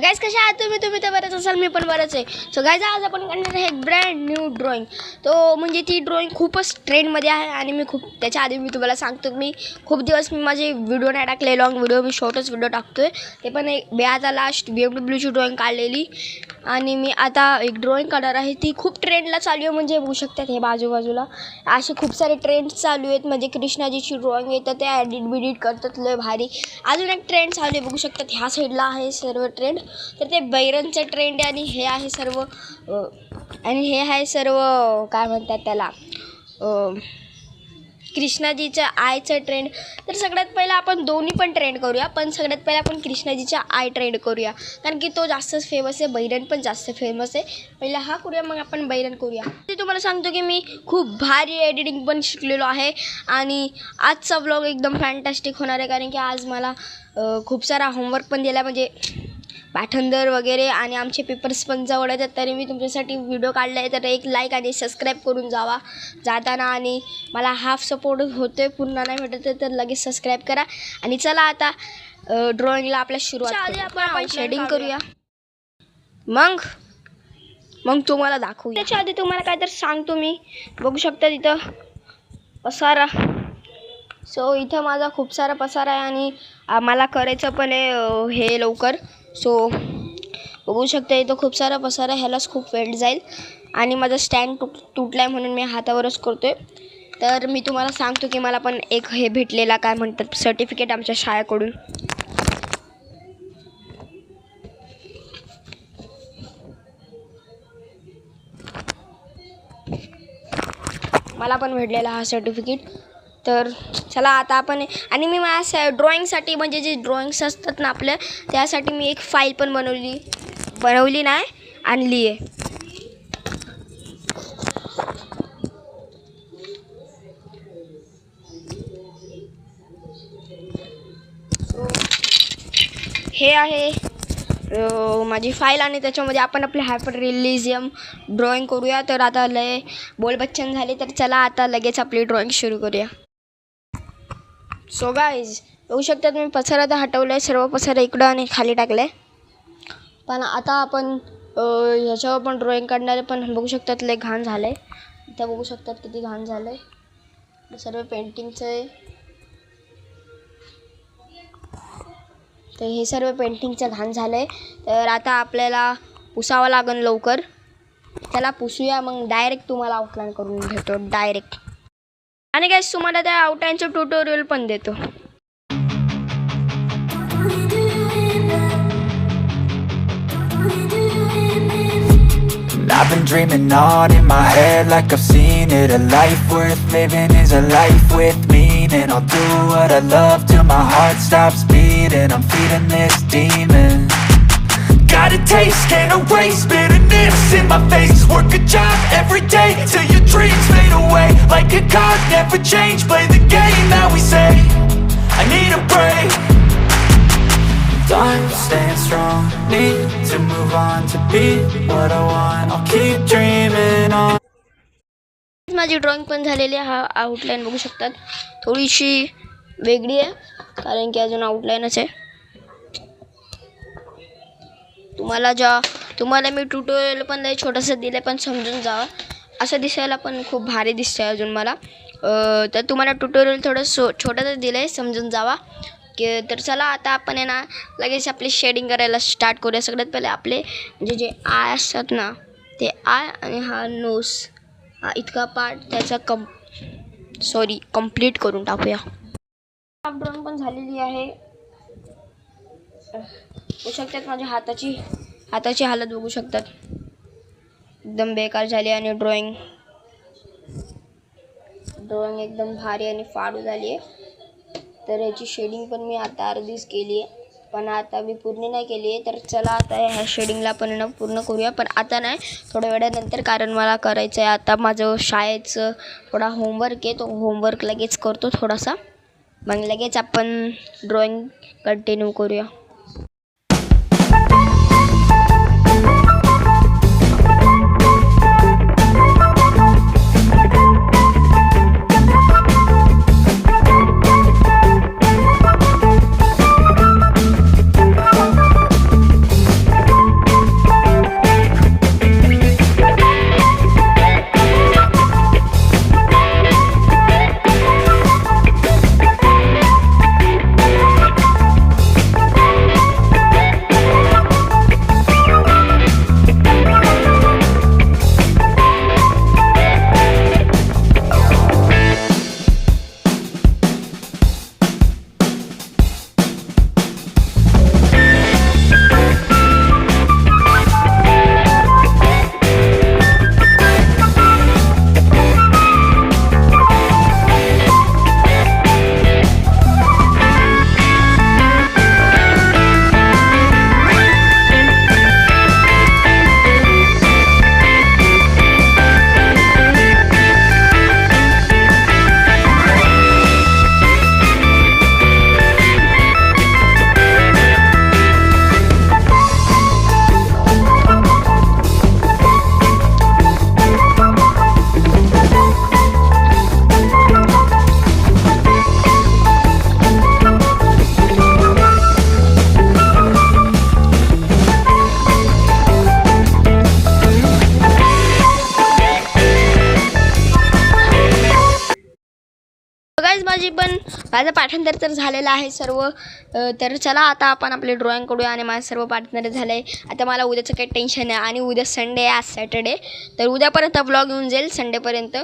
Guys कशा आहात तुम्ही तर बरेच असाल, मी पण बरंच आहे. सो गाइस आज आपण करणार आहे एक ब्रँड न्यू ड्रॉइंग. तो म्हणजे ती ड्रॉइंग खूपच ट्रेंडमध्ये आहे आणि मी त्याच्या आधी मी तुम्हाला सांगतो, मी खूप दिवस मी माझे व्हिडिओ नाही टाकले, लॉंग व्हिडिओ, मी शॉर्टच व्हिडिओ टाकतोय. ते पण एक आता लास्ट BMWची ड्रॉइंग काढलेली आणि मी आता एक ड्रॉइंग काढणार आहे. ती खूप ट्रेंडला चालू आहे, म्हणजे बघू शकतात हे बाजूबाजूला असे खूप सारे ट्रेंड्स चालू आहेत. म्हणजे कृष्णाजीची ड्रॉइंग येतं ते ॲडिट करतात लय भारी. अजून एक ट्रेंड चालू आहे, बघू शकतात ह्या साईडला आहे सर्व ट्रेंड. तर ते बैरनचं ट्रेंड आहे आणि हे आहे सर्व काय म्हणतात त्याला कृष्णाजीच्या आयचं ट्रेंड. तर सगळ्यात पहिला आपण दोन्ही पण ट्रेंड करूया, पण सगळ्यात पहिला आपण कृष्णाजीच्या आय ट्रेंड करूया, कारण की तो जास्तच फेमस आहे. बैरन पण जास्त फेमस आहे. पहिला हा करूया, मग आपण बैरन करूया. ते तुम्हाला सांगतो की मी खूप भारी एडिटिंग पण शिकलेलो आहे आणि आजचा व्लॉग एकदम फॅन्टॅस्टिक होणार आहे, कारण की आज मला खूप सारा होमवर्क पण दिला, म्हणजे पाठांतर वगैरे, आणि आमचे पेपर्स पण जवळ आहेत. तरी मी तुमच्यासाठी व्हिडिओ काढला आहे, तर एक लाईक आणि सबस्क्राईब करून जाताना. आणि मला हाफ सपोर्ट होतोय, पूर्ण नाही भेटत तर लगेच सबस्क्राईब करा. आणि चला आता ड्रॉइंगला आपल्या सुरुवात आधी आपण शेडिंग करूया, मग तुम्हाला दाखवू. त्याच्या आधी तुम्हाला काय तर सांगतो, मी बघू शकता तिथं पसारा. सो इथं माझा खूप सारा पसारा आहे आणि मला करायचं पण आहे हे लवकर. सो बघू शकता इथं खूप सारा पसारा, ह्यालाच खूप वेळ जाईल. आणि माझा स्टँड तुटला आहे म्हणून मी हातावरच करतो आहे. तर मी तुम्हाला सांगतो की मला पण एक हे भेटलेला, काय म्हणतात, सर्टिफिकेट आमच्या शाळेकडून. मला पण भेटलेला हा सर्टिफिकेट. तर चला आता आपण, आणि मी माझ्या ड्रॉइंगसाठी, म्हणजे जे ड्रॉइंग्स असतात ना आपल्या, त्यासाठी मी एक फाईल पण बनवली नाही, आणली आहे. हे आहे माझी फाईल, आणि त्याच्यामध्ये आपण आपले हायपर रिअलिझम ड्रॉइंग करूया. तर आता लय बोल बच्चन झाले, तर चला आता लगेच आपली ड्रॉइंग सुरू करूया. सो गाईज बघू शकता तुम्ही, पसारा तर हटवलं आहे, सर्व पसारा इकडं आणि खाली टाकलं आहे. पण आता आपण ह्याच्यावर पण ड्रॉइंग काढणारे, पण बघू शकतात लय घाण झालं आहे. इथं बघू शकतात किती घाण झालं आहे, सर्व पेंटिंगचं आहे. तर हे सर्व पेंटिंगचं घाण झालं आहे. तर आता आपल्याला पुसावं लागेल लवकर. त्याला पुसूया, मग डायरेक्ट तुम्हाला आउटलाईन करून भेटतो डायरेक्ट. आणि गाईस तुम्हाला त्या आउटलाईनचं ट्युटोरियल पण देतो. I've been dreaming on in my head like I've seen it. A life worth living is a life with meaning. I'll do what I love till my heart stops beating. I'm feeding this demon. Got a taste, can't erase bitterness in my face. Work a job every day till your dreams fade away. Like a card, never change, play the game that we say. I need a break. I'm staying strong, need to move on to be what I want. I'll keep dreaming on. माझी drawing पण झालेली आहे. हा outline बघू शकतात, थोडीशी वेगळी आहे, कारण की अजून आउटलाईनच आहे. तुम्हाला मी ट्युटोरियल पण लय छोटंसं दिलं, पण समजून जावं असं दिसायला पण खूप भारी दिसतं आहे अजून मला. तर तुम्हाला ट्युटोरियल थोडं छोटंसं दिलं आहे, समजून जावा. तर चला आता आपण आहे ना लगेच आपली शेडिंग करायला स्टार्ट करूया. सगळ्यात पहिले आपले म्हणजे जे आय असतात ना, ते आय आणि हा नोस, हा इतका पार्ट त्याचा कंप्लीट करून टाकूया. ड्रॉइंग पण झालेली आहे. बघू शकतात माझ्या हाताची हालत बघू शकतात, एकदम बेकार झाली. आणि ड्रॉइंग एकदम भारी आणि फाडू झाली आहे. तर याची शेडिंग पण मी आता अर्धीच केली आहे, पण आता मी पूर्ण नाही केली आहे. तर चला आता ह्या शेडिंगला पण पूर्ण करूया, पण आता नाही, थोड्या वेळानंतर, कारण मला करायचं आहे आता माझं शाळेचं थोडा होमवर्क आहे. तो होमवर्क लगेच करतो थोडासा, मग लगेच आपण ड्रॉइंग कंटिन्यू करूया. पण माझं पाठांतर तर झालेलं आहे सर्व. तर चला आता आपण आपले ड्रॉइंग करूया. आणि माझं सर्व पाठांतर झालं आहे. आता मला उद्याचं काही टेन्शन नाही. आणि उद्या संडे आहे, आज सॅटर्डे, तर उद्यापर्यंत व्लॉग येऊन जाईल संडेपर्यंत.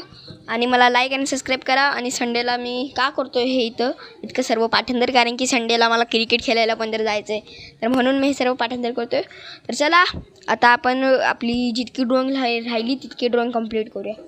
आणि मला लाईक आणि सबस्क्राईब करा. आणि संडेला मी का करतो हे इतकं सर्व पाठांतर, कारण की संडेला मला क्रिकेट खेळायला पण तर जायचं आहे, तर म्हणून मी हे सर्व पाठांतर करतो आहे. तर चला आता आपण आपली जितकी ड्रॉइंग राहिली तितकी ड्रॉइंग कंप्लीट करूया.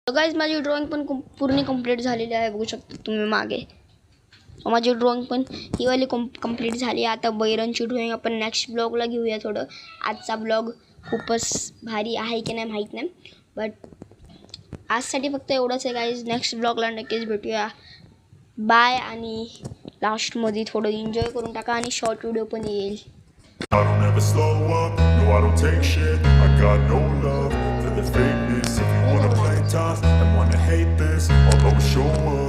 गाईज माझी ड्रॉइंग पण पूर्ण कंप्लीट झालेली आहे, बघू शकता तुम्ही मागे. माझी ड्रॉइंग पण ही वाली कंप्लीट झाली. आता बैरनची ड्रॉइंग आपण नेक्स्ट ब्लॉगला घेऊया. थोडं आजचा ब्लॉग खूपच भारी आहे की नाही माहीत नाही, बट आजसाठी फक्त एवढंच आहे गाईज. नेक्स्ट ब्लॉगला नक्कीच भेटूया. बाय. आणि लास्टमध्ये थोडं एन्जॉय करून टाका आणि शॉर्ट व्हिडिओ पण येईल. I don't ever slow up, no I don't take shit. I got no love for the fakeness. If you wanna play tough and wanna hate this, I'll always show up.